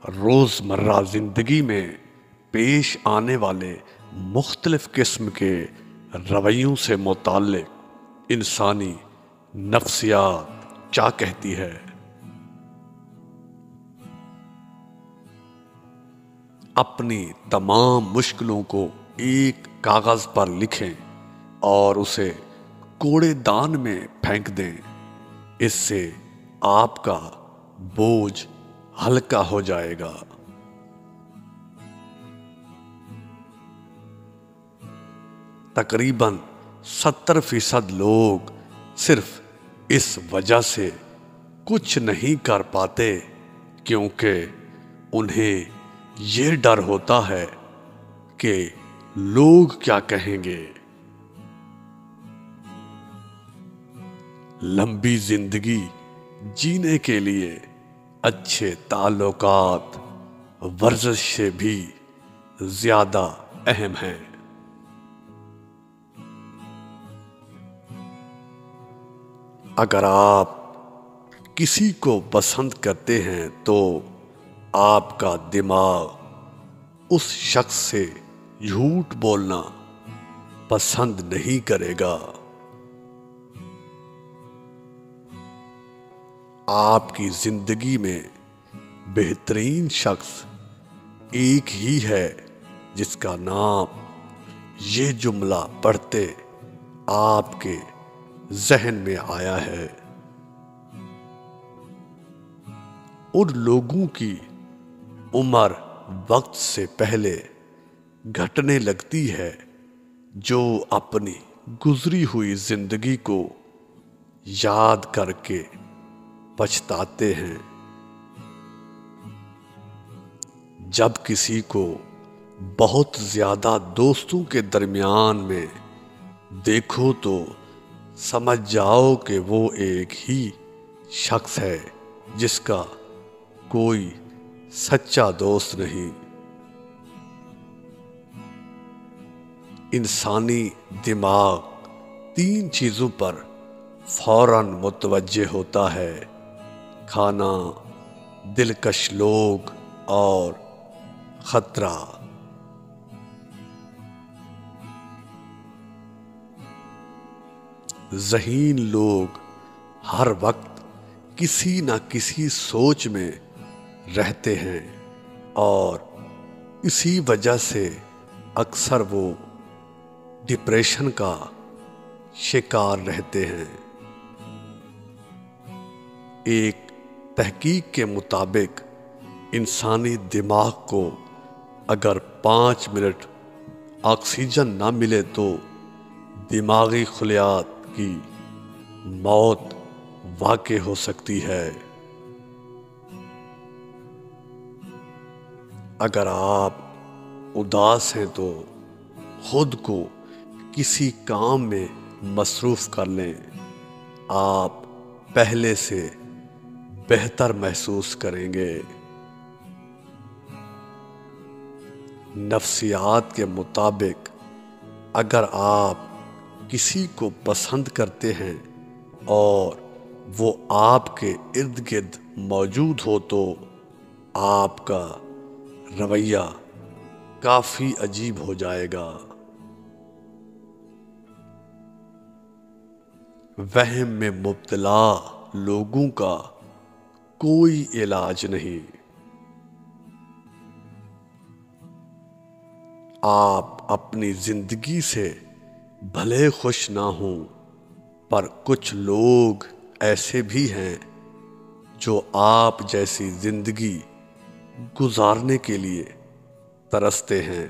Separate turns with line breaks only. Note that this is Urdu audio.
روزمرہ زندگی میں پیش آنے والے مختلف قسم کے رویوں سے متعلق انسانی نفسیات کیا کہتی ہے؟ اپنی تمام مشکلوں کو ایک کاغذ پر لکھیں اور اسے کوڑے دان میں پھینک دیں۔ اس سے آپ کا بوجھ ہلکا ہو جائے گا۔ تقریباً 70% لوگ صرف اس وجہ سے کچھ نہیں کر پاتے کیونکہ انہیں یہ ڈر ہوتا ہے کہ لوگ کیا کہیں گے۔ لمبی زندگی جینے کے لیے اچھے تعلقات ورزش سے بھی زیادہ اہم ہیں۔ اگر آپ کسی کو پسند کرتے ہیں تو آپ کا دماغ اس شخص سے جھوٹ بولنا پسند نہیں کرے گا۔ آپ کی زندگی میں بہترین شخص ایک ہی ہے جس کا نام یہ جملہ پڑھتے آپ کے ذہن میں آیا ہے۔ ان لوگوں کی عمر وقت سے پہلے گھٹنے لگتی ہے جو اپنی گزری ہوئی زندگی کو یاد کر کے پچھتاتے ہیں۔ جب کسی کو بہت زیادہ دوستوں کے درمیان میں دیکھو تو سمجھ جاؤ کہ وہ ایک ہی شخص ہے جس کا کوئی سچا دوست نہیں۔ انسانی دماغ 3 چیزوں پر فوراً متوجہ ہوتا ہے: کھانا، دلکش لوگ اور خطرہ۔ ذہین لوگ ہر وقت کسی نہ کسی سوچ میں رہتے ہیں اور اسی وجہ سے اکثر وہ ڈپریشن کا شکار رہتے ہیں۔ ایک تحقیق کے مطابق انسانی دماغ کو اگر 5 منٹ آکسیجن نہ ملے تو دماغی خلیات کی موت واقع ہو سکتی ہے۔ اگر آپ اداس ہیں تو خود کو کسی کام میں مصروف کر لیں، آپ پہلے سے بہتر محسوس کریں گے۔ نفسیات کے مطابق اگر آپ کسی کو پسند کرتے ہیں اور وہ آپ کے ارد گرد موجود ہو تو آپ کا رویہ کافی عجیب ہو جائے گا۔ وہم میں مبتلا لوگوں کا کوئی علاج نہیں۔ آپ اپنی زندگی سے بھلے خوش نہ ہوں، پر کچھ لوگ ایسے بھی ہیں جو آپ جیسی زندگی گزارنے کے لیے ترستے ہیں۔